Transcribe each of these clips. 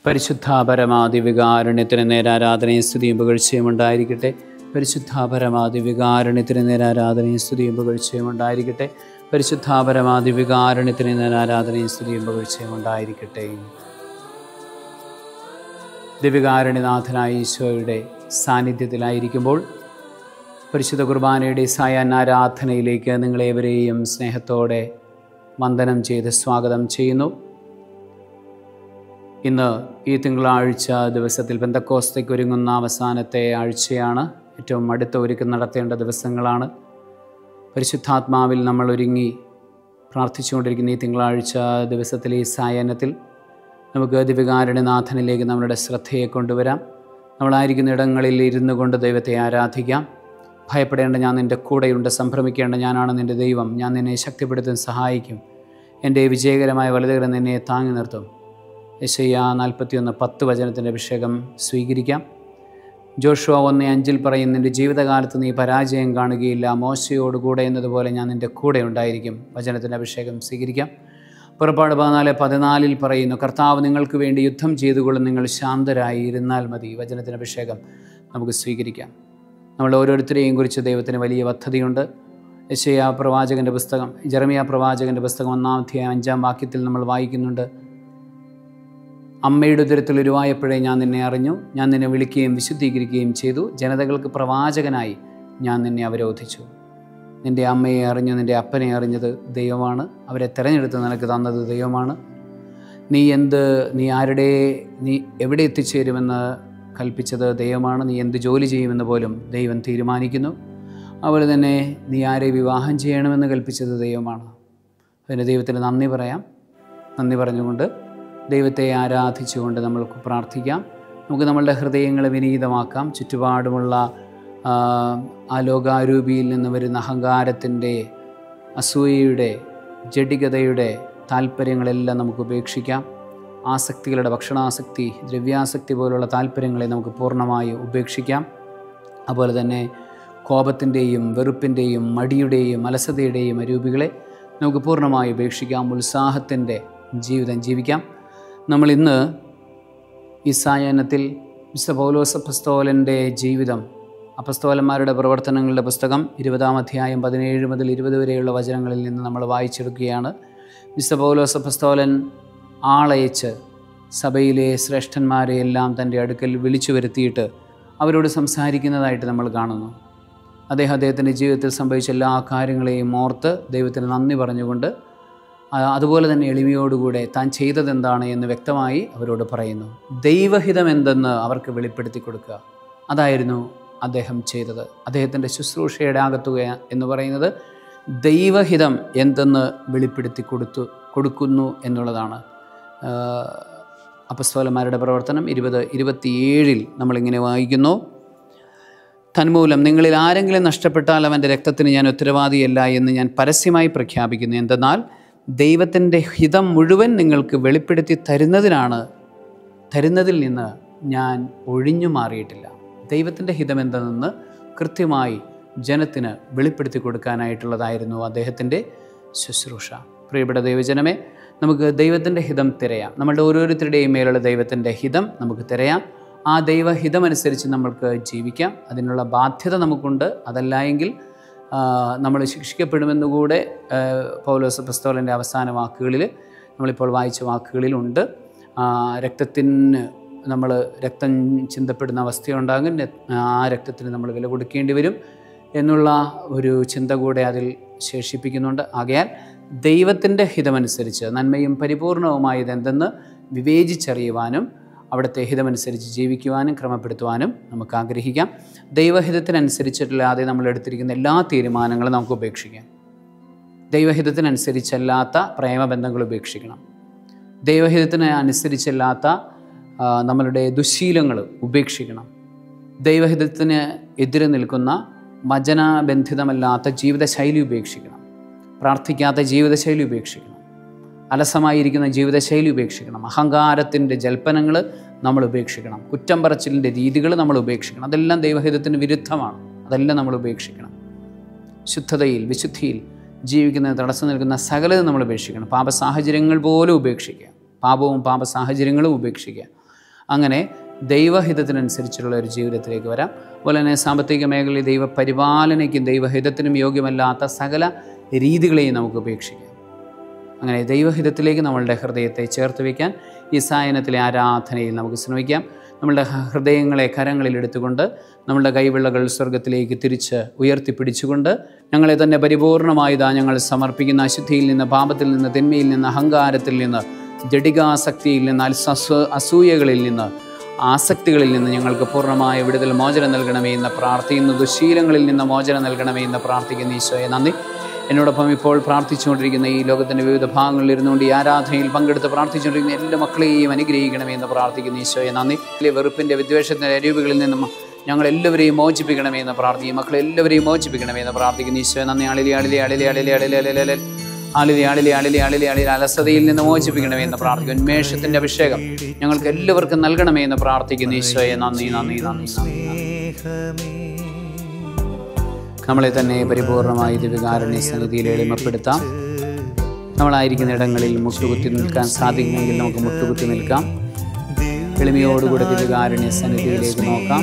പരിശുദ്ധ പരമാദിവികാരുണ്യത്തിന് നേരാരാധനയും സ്തുതിയും പുകഴ്ചയും ഉണ്ടായിരിക്കട്ടെ. പരിശുദ്ധ പരമാദിവികാരുണ്യത്തിന് നേരാരാധനയും സ്തുതിയും പുകഴ്ചയും ഉണ്ടായിരിക്കട്ടെ. പരിശുദ്ധ പരമാദിവികാരുണ്യത്തിന് നേരാരാധനയും സ്തുതിയും പുകഴ്ചയും ഉണ്ടായിരിക്കട്ടെ. ദിവ്യകാരുണ്യനാഥനായ ഈശോയുടെ സാന്നിധ്യത്തിലായിരിക്കുമ്പോൾ പരിശുദ്ധ കുർബാനയുടെ സായാഹ്ന ആരാധനയിലേക്ക് നിങ്ങളേവരെയും സ്നേഹത്തോടെ വന്ദനം ചെയ്ത് സ്വാഗതം ചെയ്യുന്നു. ഇന്ന് ഈ തിങ്കളാഴ്ച ദിവസത്തിൽ പെന്തക്കോസ്തയ്ക്ക് ഒരുങ്ങുന്ന അവസാനത്തെ ആഴ്ചയാണ്. ഏറ്റവും അടുത്ത ഒരുക്കം നടത്തേണ്ട ദിവസങ്ങളാണ്. പരിശുദ്ധാത്മാവിൽ നമ്മൾ ഒരുങ്ങി പ്രാർത്ഥിച്ചുകൊണ്ടിരിക്കുന്ന ഈ തിങ്കളാഴ്ച ദിവസത്തിലെ ഈ സായാഹ്നത്തിൽ നമുക്ക് ദിവ്യകാരുണ്യനാഥനിലേക്ക് നമ്മളുടെ ശ്രദ്ധയെ കൊണ്ടുവരാം. നമ്മളായിരിക്കുന്ന ഇടങ്ങളിൽ ഇരുന്നു കൊണ്ട് ദൈവത്തെ ആരാധിക്കാം. ഭയപ്പെടേണ്ട, ഞാൻ നിൻ്റെ കൂടെയുണ്ട്. സംഭ്രമിക്കേണ്ട, ഞാനാണ് നിൻ്റെ ദൈവം. ഞാൻ നിന്നെ ശക്തിപ്പെടുത്താൻ സഹായിക്കും. എൻ്റെ വിജയകരമായ വലതുകരം നിന്നെ താങ്ങി നിർത്തും. യെശയ്യാ 41:10 വചനത്തിൻ്റെ അഭിഷേകം സ്വീകരിക്കാം. ജോഷുവ 1:5 പറയും, നിൻ്റെ ജീവിതകാലത്ത് നീ പരാജയം കാണുകയില്ല. മോശയോടുകൂടെ എന്നതുപോലെ ഞാൻ നിൻ്റെ കൂടെ ഉണ്ടായിരിക്കും. വചനത്തിൻ്റെ അഭിഷേകം സ്വീകരിക്കാം. പുറപ്പാട് 14:14 പറയുന്നു, കർത്താവ് നിങ്ങൾക്ക് വേണ്ടി യുദ്ധം ചെയ്തുകൊള്ളും, നിങ്ങൾ ശാന്തരായി ഇരുന്നാൽ മതി. വചനത്തിൻ്റെ അഭിഷേകം നമുക്ക് സ്വീകരിക്കാം. നമ്മൾ ഓരോരുത്തരെയും കുറിച്ച് ദൈവത്തിന് വലിയ പദ്ധതിയുണ്ട്. യെശയ്യാ പ്രവാചകൻ്റെ പുസ്തകം, ജെറമിയ പ്രവാചകൻ്റെ പുസ്തകം 1-ാം അധ്യായം 5-ാം വാക്യത്തിൽ നമ്മൾ വായിക്കുന്നുണ്ട്, അമ്മയുടെ ഉദരത്തിൽ ഉരുവായപ്പോഴേ ഞാൻ നിന്നെ അറിഞ്ഞു. ഞാൻ നിന്നെ വിളിക്കുകയും വിശുദ്ധീകരിക്കുകയും ചെയ്തു. ജനതകൾക്ക് പ്രവാചകനായി ഞാൻ നിന്നെ അവരോധിച്ചു. നിൻ്റെ അമ്മയെ അറിഞ്ഞു, നിൻ്റെ അപ്പനെ അറിഞ്ഞത് ദൈവമാണ്. അവരെ തിരഞ്ഞെടുത്ത് നിനക്ക് തന്നത് ദൈവമാണ്. നീ എവിടെ എത്തിച്ചേരുമെന്ന് കൽപ്പിച്ചത് ദൈവമാണ്. നീ എന്ത് ജോലി ചെയ്യുമെന്ന് പോലും ദൈവം തീരുമാനിക്കുന്നു. അതുപോലെ തന്നെ നീ ആരെ വിവാഹം ചെയ്യണമെന്ന് കൽപ്പിച്ചത് ദൈവമാണ്. അതിന് ദൈവത്തിന് നന്ദി പറയാം. നന്ദി പറഞ്ഞുകൊണ്ട് ദൈവത്തെ ആരാധിച്ചുകൊണ്ട് നമ്മൾക്ക് പ്രാർത്ഥിക്കാം. നമുക്ക് നമ്മളുടെ ഹൃദയങ്ങളെ വിനീതമാക്കാം. ചുറ്റുപാടുമുള്ള ആ ലോകാരൂപിയിൽ നിന്ന് വരുന്ന അഹങ്കാരത്തിൻ്റെ, അസൂയയുടെ, ജഡികതയുടെ താല്പര്യങ്ങളെല്ലാം നമുക്ക് ഉപേക്ഷിക്കാം. ആസക്തികളുടെ, ഭക്ഷണാസക്തി, ദ്രവ്യാസക്തി പോലുള്ള താല്പര്യങ്ങളെ നമുക്ക് പൂർണ്ണമായി ഉപേക്ഷിക്കാം. അതുപോലെ തന്നെ കോപത്തിൻ്റെയും വെറുപ്പിൻ്റെയും മടിയുടെയും അലസതയുടെയും അരൂപികളെ നമുക്ക് പൂർണ്ണമായി ഉപേക്ഷിക്കാം. ഉത്സാഹത്തിൻ്റെ ജീവിതം ജീവിക്കാം. നമ്മൾ ഇന്ന് ഈ സായാഹ്നത്തിൽ വിശുദ്ധ പൗലോസ് അപ്പസ്തോലൻ്റെ ജീവിതം, അപ്പസ്തോലന്മാരുടെ പ്രവർത്തനങ്ങളുടെ പുസ്തകം 20-ാം അധ്യായം 17 മുതൽ 20 വരെയുള്ള വചനങ്ങളിൽ നിന്ന് നമ്മൾ വായിച്ചെടുക്കുകയാണ്. വിശുദ്ധ പൗലോസ് അപ്പസ്തോലൻ ആളയച്ച് സഭയിലെ ശ്രേഷ്ഠന്മാരെ എല്ലാം തൻ്റെ അടുക്കൽ വിളിച്ചു വരുത്തിയിട്ട് അവരോട് സംസാരിക്കുന്നതായിട്ട് നമ്മൾ കാണുന്നു. അദ്ദേഹത്തിൻ്റെ ജീവിതത്തിൽ സംഭവിച്ച എല്ലാ കാര്യങ്ങളെയും ഓർത്ത് ദൈവത്തിന് നന്ദി പറഞ്ഞുകൊണ്ട്, അതുപോലെ തന്നെ എളിമയോടുകൂടെ താൻ ചെയ്തതെന്താണ് എന്ന് വ്യക്തമായി അവരോട് പറയുന്നു. ദൈവഹിതം എന്തെന്ന് അവർക്ക് വെളിപ്പെടുത്തി കൊടുക്കുക, അതായിരുന്നു അദ്ദേഹം ചെയ്തത്. അദ്ദേഹത്തിൻ്റെ ശുശ്രൂഷയുടെ ആകത്തുക എന്ന് പറയുന്നത് ദൈവഹിതം എന്തെന്ന് വെളിപ്പെടുത്തി കൊടുക്കുന്നു എന്നുള്ളതാണ്. അപ്പസ്തോലന്മാരുടെ പ്രവർത്തനം 20:27 നമ്മളിങ്ങനെ വായിക്കുന്നു, തന്മൂലം നിങ്ങളിൽ ആരെങ്കിലും നഷ്ടപ്പെട്ടാൽ അവൻ്റെ രക്തത്തിന് ഞാൻ ഉത്തരവാദിയല്ല എന്ന് ഞാൻ പരസ്യമായി പ്രഖ്യാപിക്കുന്നു. എന്തെന്നാൽ ദൈവത്തിൻ്റെ ഹിതം മുഴുവൻ നിങ്ങൾക്ക് വെളിപ്പെടുത്തി തരുന്നതിൽ നിന്ന് ഞാൻ ഒഴിഞ്ഞു മാറിയിട്ടില്ല. ദൈവത്തിൻ്റെ ഹിതം എന്തെന്ന് കൃത്യമായി ജനത്തിന് വെളിപ്പെടുത്തി കൊടുക്കാനായിട്ടുള്ളതായിരുന്നു അദ്ദേഹത്തിൻ്റെ ശുശ്രൂഷ. പ്രിയപ്പെട്ട ദൈവജനമേ, നമുക്ക് ദൈവത്തിൻ്റെ ഹിതം തിരയാം. നമ്മളുടെ ഓരോരുത്തരുടെയും മേലുള്ള ദൈവത്തിൻ്റെ ഹിതം നമുക്ക് തിരയാം. ആ ദൈവഹിതമനുസരിച്ച് നമ്മൾക്ക് ജീവിക്കാം. അതിനുള്ള ബാധ്യത നമുക്കുണ്ട്. അതല്ല എങ്കിൽ നമ്മൾ ശിക്ഷിക്കപ്പെടുമെന്നുകൂടെ പൗലോസ് അപ്പസ്തോലൻ്റെ അവസാന വാക്കുകളിൽ, നമ്മളിപ്പോൾ വായിച്ച വാക്കുകളിലുണ്ട്. രക്തം ചിന്തപ്പെടുന്ന അവസ്ഥയുണ്ടാകും. ആ രക്തത്തിന് നമ്മൾ വില കൊടുക്കേണ്ടി വരും എന്നുള്ള ഒരു ചിന്ത കൂടെ അതിൽ ശേഷിപ്പിക്കുന്നുണ്ട്. ആകയാൽ ദൈവത്തിൻ്റെ ഹിതമനുസരിച്ച് നന്മയും പരിപൂർണവുമായത് എന്തെന്ന് വിവേചിച്ചറിയുവാനും അവിടുത്തെ ഹിതമനുസരിച്ച് ജീവിക്കുവാനും ക്രമപ്പെടുത്തുവാനും നമുക്ക് ആഗ്രഹിക്കാം. ദൈവഹിതത്തിനനുസരിച്ചിട്ടല്ലാതെ നമ്മൾ എടുത്തിരിക്കുന്ന എല്ലാ തീരുമാനങ്ങളും നമുക്ക് ഉപേക്ഷിക്കാം. ദൈവഹിതത്തിനനുസരിച്ചല്ലാത്ത പ്രേമബന്ധങ്ങൾ ഉപേക്ഷിക്കണം. ദൈവഹിതത്തിന് അനുസരിച്ചല്ലാത്ത നമ്മളുടെ ദുശ്ശീലങ്ങൾ ഉപേക്ഷിക്കണം. ദൈവഹിതത്തിന് എതിരെ നിൽക്കുന്ന വചനബന്ധിതമല്ലാത്ത ജീവിതശൈലി ഉപേക്ഷിക്കണം. പ്രാർത്ഥിക്കാത്ത ജീവിതശൈലി ഉപേക്ഷിക്കണം. അലസമായിരിക്കുന്ന ജീവിതശൈലി ഉപേക്ഷിക്കണം. അഹങ്കാരത്തിൻ്റെ ജൽപ്പനങ്ങൾ നമ്മൾ ഉപേക്ഷിക്കണം. കുറ്റം പറച്ചിലിൻ്റെ രീതികൾ നമ്മൾ ഉപേക്ഷിക്കണം. അതെല്ലാം ദൈവഹിതത്തിന് വിരുദ്ധമാണ്. അതെല്ലാം നമ്മൾ ഉപേക്ഷിക്കണം. ശുദ്ധതയിൽ, വിശുദ്ധിയിൽ ജീവിക്കുന്നതിന് തടസ്സം നിൽക്കുന്ന സകലതും നമ്മൾ ഉപേക്ഷിക്കണം. പാപസാഹചര്യങ്ങൾ പോലും ഉപേക്ഷിക്കുക. പാപവും പാപസാഹചര്യങ്ങളും ഉപേക്ഷിക്കുക. അങ്ങനെ ദൈവഹിതത്തിനനുസരിച്ചുള്ള ഒരു ജീവിതത്തിലേക്ക് വരാം. അതുപോലെ തന്നെ സാമ്പത്തിക മേഖലയിൽ ദൈവപരിപാലനയ്ക്കും ദൈവഹിതത്തിനും യോഗ്യമല്ലാത്ത സകല രീതികളെയും നമുക്ക് ഉപേക്ഷിക്കാം. അങ്ങനെ ദൈവഹിതത്തിലേക്ക് നമ്മളുടെ ഹൃദയത്തെ ചേർത്ത് വയ്ക്കാൻ ഈ സായനത്തിലെ ആരാധനയിൽ നമുക്ക് ശ്രമിക്കാം. നമ്മളുടെ ഹൃദയങ്ങളെ കരങ്ങളിലെടുത്തുകൊണ്ട് നമ്മളുടെ കൈവിളകൾ സ്വർഗത്തിലേക്ക് തിരിച്ച് ഉയർത്തിപ്പിടിച്ചുകൊണ്ട് ഞങ്ങളെ തന്നെ പരിപൂർണമായി ഞങ്ങൾ സമർപ്പിക്കുന്ന അശുദ്ധിയിൽ നിന്ന്, പാപത്തിൽ നിന്ന്, തിന്മയിൽ നിന്ന്, അഹങ്കാരത്തിൽ നിന്ന്, ജഡികാസക്തിയിൽ നിന്ന്, അസൂയകളിൽ നിന്ന്, ആസക്തികളിൽ നിന്ന് ഞങ്ങൾക്ക് പൂർണ്ണമായ വിടുതൽ മോചനം നൽകണമേ എന്ന് പ്രാർത്ഥിക്കുന്നു. ദുശീലങ്ങളിൽ നിന്ന് മോചനം നൽകണമേ എന്ന് പ്രാർത്ഥിക്കുന്ന ഈശോയെ നന്ദി. എന്നോടൊപ്പം ഇപ്പോൾ പ്രാർത്ഥിച്ചുകൊണ്ടിരിക്കുന്ന ഈ ലോകത്തിൻ്റെ വിവിധ ഭാഗങ്ങളിൽ ഇരുന്നുകൊണ്ട് ഈ ആരാധനയിൽ പങ്കെടുത്ത് പ്രാർത്ഥിച്ചുകൊണ്ടിരിക്കുന്ന എല്ലാ മക്കളെയും അനുഗ്രഹിക്കണമേ എന്ന് പ്രാർത്ഥിക്കുന്ന ഈശോയെ നന്ദി. വെറുപ്പിൻ്റെ, വിദ്വേഷത്തിൻ്റെ അരൂപികളിൽ നിന്നും ഞങ്ങളെല്ലാവരെയും മോചിപ്പിക്കണമേ എന്ന് പ്രാർത്ഥിക്കും. മക്കളെല്ലാവരെയും മോചിപ്പിക്കണമേ എന്ന് പ്രാർത്ഥിക്കുന്ന ഈശോയെ നന്ദി. അലസതയിൽ നിന്ന് മോചിപ്പിക്കണമേ എന്ന് പ്രാർത്ഥിക്കും. ഉന്മേഷത്തിൻ്റെ അഭിഷേകം ഞങ്ങൾക്ക് എല്ലാവർക്കും നൽകണമേ എന്ന് പ്രാർത്ഥിക്കുന്ന ഈശോയെ നന്ദി. നമ്മളെ തന്നെ പരിപൂർണമായി ദിവ്യകാരുണ്യ സന്നിധിയിൽ എളിമപ്പെടുത്താം. നമ്മളായിരിക്കുന്ന ഇടങ്ങളിൽ മുട്ടുകുത്തി നിൽക്കാൻ സാധിക്കുമെങ്കിൽ നമുക്ക് മുട്ടുകുത്തി നിൽക്കാം. എളിമയോടുകൂടി ദിവ്യകാരുണ്യ സന്നിധിയിലേക്ക് നോക്കാം.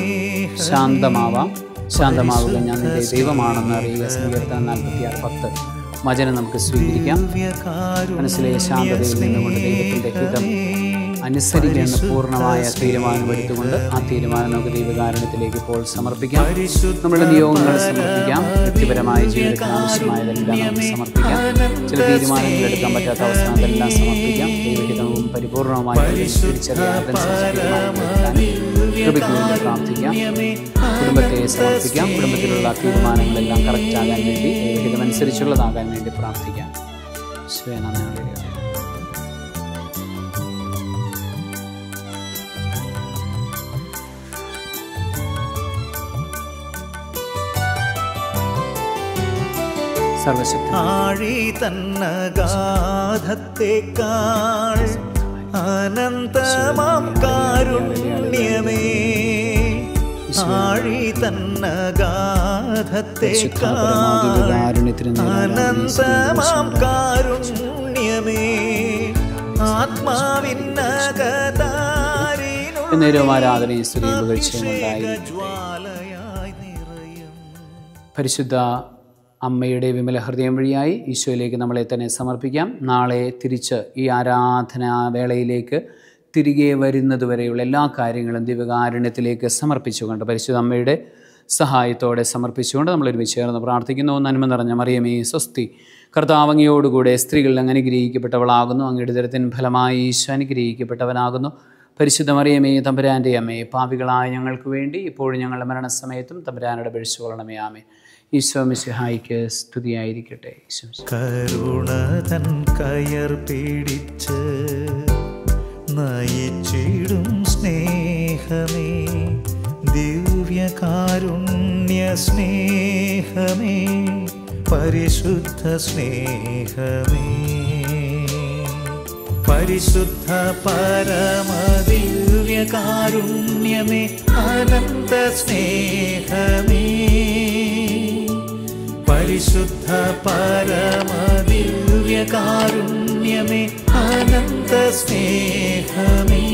ശാന്തമാവുക, ഞാൻ നിന്റെ ദൈവമാണെന്ന് അറിയുക. സങ്കീർത്തനം 46:10 വചനം നമുക്ക് സ്വീകരിക്കാം. മനസ്സിലെ ശാന്തതയിൽ നിന്നുകൊണ്ട് ദൈവത്തിൻ്റെ ഹിതം അനുസരിക്കുന്ന പൂർണ്ണമായ തീരുമാനമെടുത്തുകൊണ്ട് ആ തീരുമാനം നമുക്ക് ദൈവകാരുണ്യത്തിലേക്ക് ഇപ്പോൾ സമർപ്പിക്കാം. നമ്മുടെ നിയോഗങ്ങൾ സമർപ്പിക്കാം. വ്യക്തിപരമായ ജീവിതത്തിന് ആവശ്യമായതെല്ലാം നമുക്ക് സമർപ്പിക്കാം. ചില തീരുമാനങ്ങൾ എടുക്കാൻ പറ്റാത്ത അവസ്ഥ അതെല്ലാം സമർപ്പിക്കാം. ദൈവഹിതവും പരിപൂർണമായി കൃപയ്ക്ക് വേണ്ടി പ്രാർത്ഥിക്കാം. കുടുംബത്തെ സമർപ്പിക്കാം. കുടുംബത്തിലുള്ള തീരുമാനങ്ങളെല്ലാം കറക്റ്റാകാൻ വേണ്ടി, ദൈവഹിതമനുസരിച്ചുള്ളതാകാൻ വേണ്ടി പ്രാർത്ഥിക്കാം. ആഴി തന്നഗാധത്തേക്കാൾ അനന്തമാം കാരുണ്യമേ, ആഴി തന്നഗാധത്തേക്കാൾ അനന്തമാം കാരുണ്യമേ, ആത്മാവിന്നകതാരിനുള്ളിൽ ജ്വാലയായി നിറയും. പരിശുദ്ധ അമ്മയുടെ വിമല ഹൃദയം വഴിയായി ഈശോയിലേക്ക് നമ്മളെ തന്നെ സമർപ്പിക്കാം. നാളെ തിരിച്ച് ഈ ആരാധനാ വേളയിലേക്ക് തിരികെ വരുന്നതുവരെയുള്ള എല്ലാ കാര്യങ്ങളും ദിവ്യകാരുണ്യത്തിലേക്ക് സമർപ്പിച്ചുകൊണ്ട്, പരിശുദ്ധ അമ്മയുടെ സഹായത്തോടെ സമർപ്പിച്ചുകൊണ്ട് നമ്മളൊരുമിച്ച് ചേർന്ന് പ്രാർത്ഥിക്കുന്നു. നന്മ നിറഞ്ഞ മറിയമേ സ്വസ്തി, കർത്താവ് അങ്ങയോടുകൂടെ സ്ത്രീകൾ അങ്ങ് അനുഗ്രഹിക്കപ്പെട്ടവളാകുന്നു. അങ്ങയുടെ ഉദരത്തിൻ ഫലമായി ഈശോ അനുഗ്രഹിക്കപ്പെട്ടവനാകുന്നു. പരിശുദ്ധ മറിയമേ തമ്പുരാൻ്റെ അമ്മയെ, പാപികളായ ഞങ്ങൾക്ക് വേണ്ടി ഇപ്പോഴും ഞങ്ങളുടെ മരണസമയത്തും തമ്പുരാനോട് അപേക്ഷിച്ചു കൊള്ളണമേ. ആമേൻ. ഈശോ മിശിഹായിക്ക് സ്തുതിയായിരിക്കട്ടെ. കരുണതൻ കയർ പിടിച്ച് നയിച്ചിടും സ്നേഹമേ, ദിവ്യകാരുണ്യ സ്നേഹമേ, പരിശുദ്ധ സ്നേഹമേ, പരിശുദ്ധ പരമദിവ്യകാരുണ്യമേ, അനന്ത സ്നേഹമേ, പരിശുദ്ധ പരമദിവ്യകാരുണ്യമേ, അനന്ത സ്നേഹമേ.